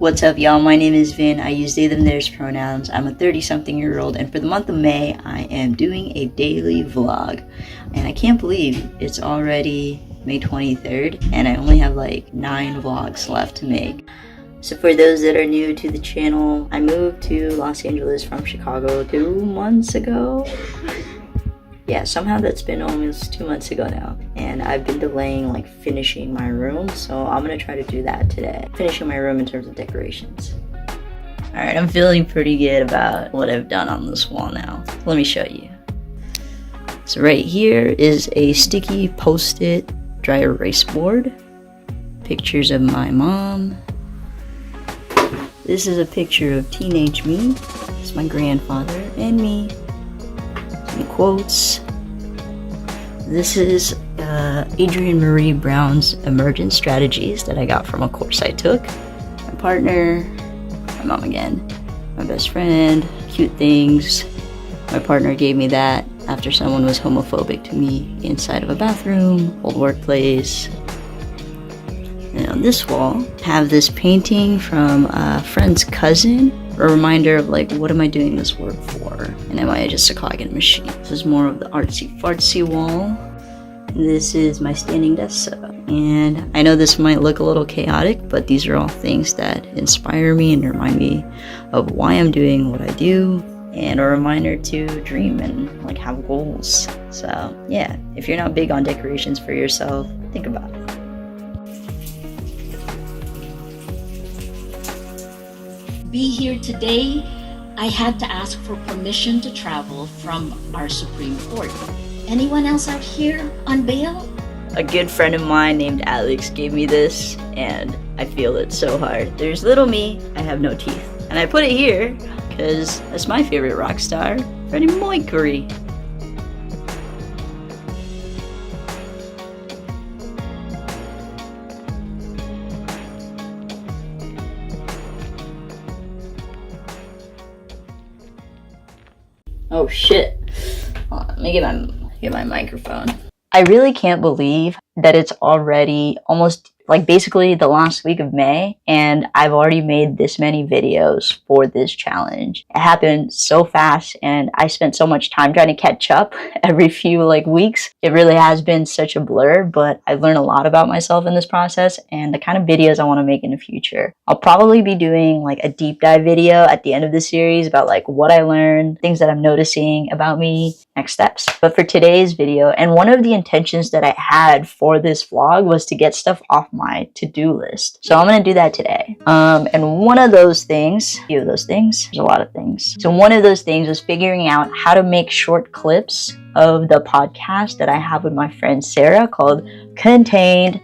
What's up, y'all? My name is Vin. I use they, them, theirs pronouns. I'm a 30-something-year-old, and for the month of May, I am doing a daily vlog. And I can't believe it's already May 23rd, and I only have like 9 vlogs left to make. So for those that are new to the channel, I moved to Los Angeles from Chicago 2 months ago. Yeah, somehow that's been almost 2 months ago now, and I've been delaying like finishing my room, so I'm gonna try to do that today. Finishing my room in terms of decorations. Alright, I'm feeling pretty good about what I've done on this wall now. Let me show you. So right here is a sticky post-it dry erase board. Pictures of my mom. This is a picture of teenage me. It's my grandfather and me. Some quotes. This is Adrienne Marie Brown's emergent strategies that I got from a course I took. My partner, my mom again, my best friend, cute things. My partner gave me that after someone was homophobic to me inside of a bathroom, old workplace. And on this wall, I have this painting from a friend's cousin. A reminder of like, what am I doing this work for? And am I just a cog in a machine? This is more of the artsy-fartsy wall. And this is my standing desk setup. And I know this might look a little chaotic, but these are all things that inspire me and remind me of why I'm doing what I do, and a reminder to dream and like have goals. So yeah, if you're not big on decorations for yourself, think about it. Be here today, I had to ask for permission to travel from our Supreme Court. Anyone else out here on bail? A good friend of mine named Alex gave me this, and I feel it so hard. There's little me, I have no teeth. And I put it here because that's my favorite rock star, Freddie Mercury. Oh shit. Hold on, let me get my microphone. I really can't believe that it's already almost like basically the last week of May, and I've already made this many videos for this challenge. It happened so fast, and I spent so much time trying to catch up every few like weeks. It really has been such a blur, but I've learned a lot about myself in this process and the kind of videos I want to make in the future. I'll probably be doing like a deep dive video at the end of the series about like what I learned, things that I'm noticing about me, next steps. But for today's video, and one of the intentions that I had for this vlog was to get stuff off my to-do list. So I'm gonna do that today. And one of those things, there's a lot of things. So one of those things was figuring out how to make short clips of the podcast that I have with my friend Sarah called Contained.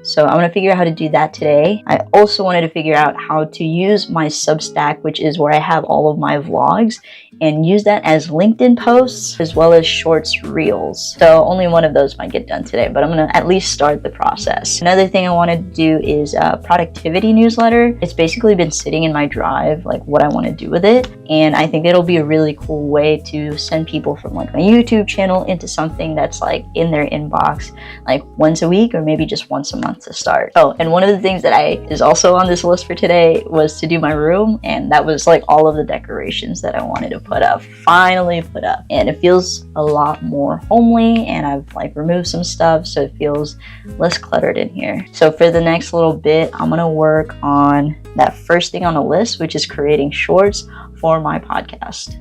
So I'm gonna figure out how to do that today. I also wanted to figure out how to use my Substack, which is where I have all of my vlogs, and use that as LinkedIn posts as well as shorts reels. So only one of those might get done today, but I'm gonna at least start the process. Another thing I wanted to do is a productivity newsletter. It's basically been sitting in my drive, like what I want to do with it. And I think it'll be a really cool way to send people from like my YouTube channel into something that's like in their inbox, like once a week or maybe just once a month to start. Oh, and one of the things that is also on this list for today was to do my room, and that was like all of the decorations that I wanted to put up, finally put up. And it feels a lot more homely, and I've like removed some stuff so it feels less cluttered in here. So for the next little bit, I'm gonna work on that first thing on the list, which is creating shorts for my podcast.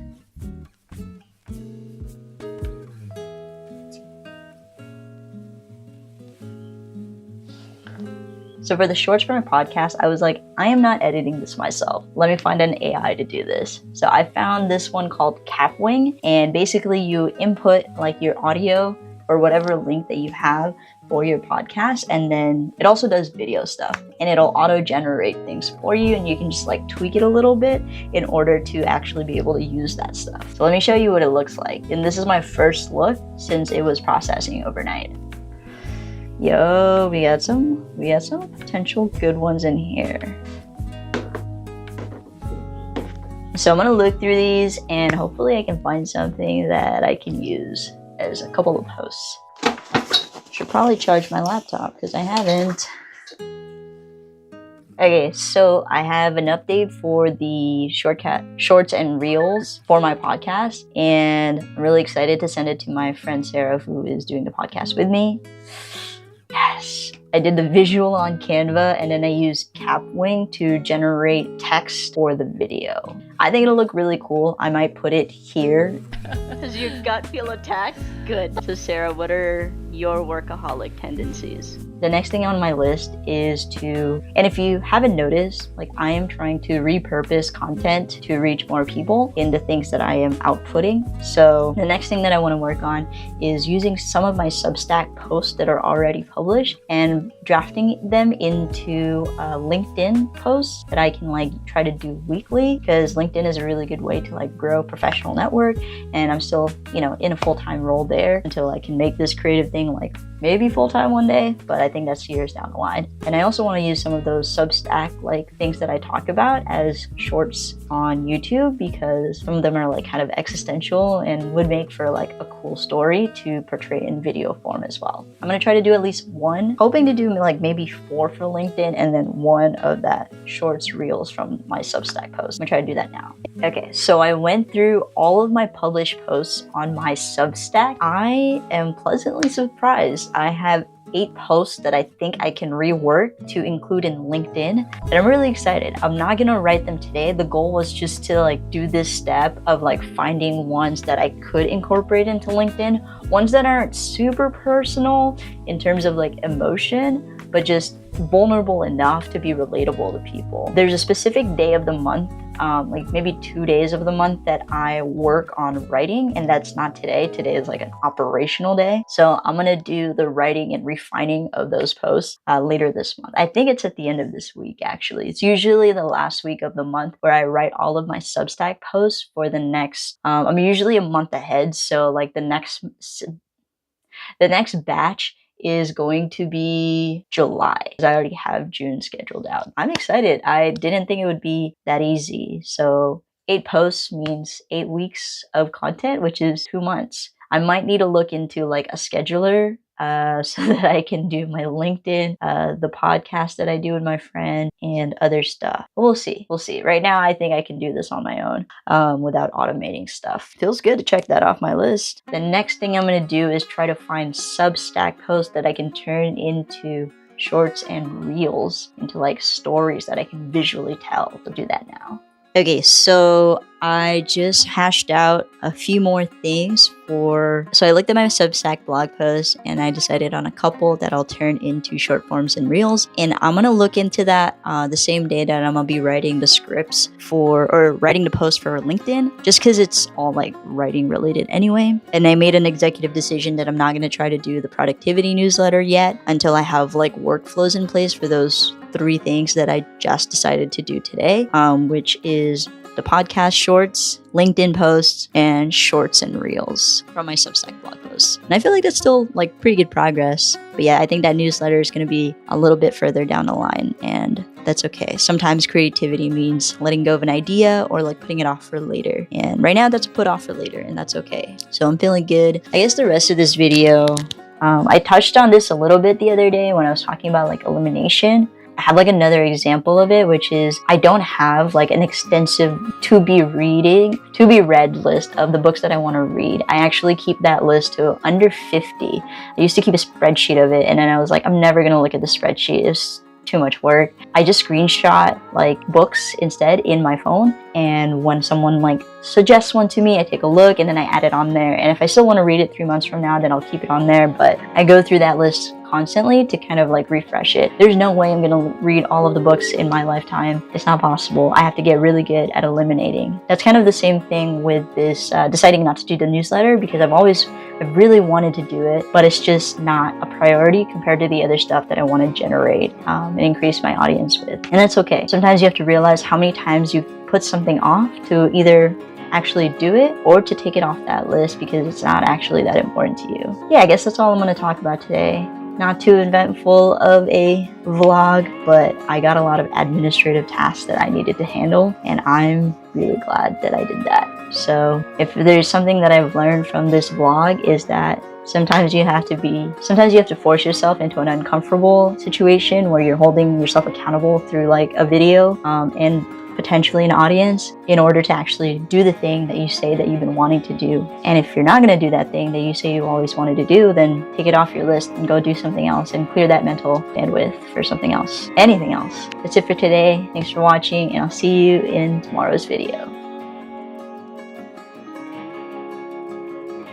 So for the shorts for my podcast, I was like, I am not editing this myself. Let me find an AI to do this. So I found this one called Capwing, and basically you input like your audio or whatever link that you have for your podcast, and then it also does video stuff, and it'll auto-generate things for you, and you can just like tweak it a little bit in order to actually be able to use that stuff. So let me show you what it looks like. And this is my first look since it was processing overnight. Yo, we got some potential good ones in here. So I'm gonna look through these, and hopefully I can find something that I can use as a couple of posts. Should probably charge my laptop because I haven't. Okay, so I have an update for the shorts and reels for my podcast, and I'm really excited to send it to my friend Sarah, who is doing the podcast with me. Yes. I did the visual on Canva, and then I used Capwing to generate text for the video. I think it'll look really cool. I might put it here. Does your gut feel attacked? Good. So Sarah, what are your workaholic tendencies? The next thing on my list is and if you haven't noticed, like I am trying to repurpose content to reach more people in the things that I am outputting. So the next thing that I want to work on is using some of my Substack posts that are already published and drafting them into LinkedIn posts that I can like try to do weekly, because LinkedIn is a really good way to like grow professional network, and I'm still, in a full-time role there until I can make this creative thing like maybe full-time one day, but I think that's years down the line. And I also want to use some of those Substack like things that I talk about as shorts on YouTube, because some of them are like kind of existential and would make for like a cool story to portray in video form as well. I'm gonna try to do at least one, hoping to do like maybe 4 for LinkedIn and then 1 of that shorts reels from my Substack post. I'm gonna try to do that now. Okay, so I went through all of my published posts on my Substack. I am pleasantly surprised. I have 8 posts that I think I can rework to include in LinkedIn, and I'm really excited. I'm not gonna write them today. The goal was just to like do this step of like finding ones that I could incorporate into LinkedIn, ones that aren't super personal in terms of like emotion, but just vulnerable enough to be relatable to people. There's a specific day of the month, like maybe 2 days of the month, that I work on writing, and that's not today. Today is like an operational day. So I'm gonna do the writing and refining of those posts later this month. I think it's at the end of this week, actually. It's usually the last week of the month where I write all of my Substack posts for the next, I'm usually a month ahead. So like the next batch is going to be July, because I already have June scheduled out. I'm excited. I didn't think it would be that easy. So 8 posts means 8 weeks of content, which is 2 months. I might need to look into like a scheduler so that I can do my LinkedIn, the podcast that I do with my friend, and other stuff. We'll see. Right now, I think I can do this on my own without automating stuff. Feels good to check that off my list. The next thing I'm going to do is try to find Substack posts that I can turn into shorts and reels, into like stories that I can visually tell. So do that now. Okay, so I just hashed out a few more things so I looked at my Substack blog post, and I decided on a couple that I'll turn into short forms and reels. And I'm going to look into that the same day that I'm going to be writing the scripts or writing the post for LinkedIn, just because it's all like writing related anyway. And I made an executive decision that I'm not going to try to do the productivity newsletter yet until I have like workflows in place for those 3 things that I just decided to do today, which is the podcast shorts, LinkedIn posts, and shorts and reels from my Substack blog posts. And I feel like that's still like pretty good progress. But yeah, I think that newsletter is going to be a little bit further down the line, and that's okay. Sometimes creativity means letting go of an idea or like putting it off for later. And right now that's put off for later, and that's okay. So I'm feeling good. I guess the rest of this video, I touched on this a little bit the other day when I was talking about like elimination. I have like another example of it, which is I don't have like an extensive to be read list of the books that I want to read. I actually keep that list to under 50. I used to keep a spreadsheet of it, and then I was like, I'm never gonna look at the spreadsheet. It's too much work. I just screenshot like books instead in my phone, and when someone like suggests one to me, I take a look and then I add it on there. And if I still want to read it 3 months from now, then I'll keep it on there. But I go through that list constantly to kind of like refresh it. There's no way I'm gonna read all of the books in my lifetime. It's not possible. I have to get really good at eliminating. That's kind of the same thing with this deciding not to do the newsletter, because I've really wanted to do it, but it's just not a priority compared to the other stuff that I want to generate and increase my audience with. And that's okay. Sometimes you have to realize how many times you've put something off to either actually do it or to take it off that list because it's not actually that important to you. Yeah, I guess that's all I'm going to talk about today. Not too eventful of a vlog, but I got a lot of administrative tasks that I needed to handle, and I'm really glad that I did that. So if there's something that I've learned from this vlog, is that Sometimes you have to force yourself into an uncomfortable situation where you're holding yourself accountable through like a video, and potentially an audience, in order to actually do the thing that you say that you've been wanting to do. And if you're not going to do that thing that you say you always wanted to do, then take it off your list and go do something else and clear that mental bandwidth for something else, anything else. That's it for today. Thanks for watching, and I'll see you in tomorrow's video.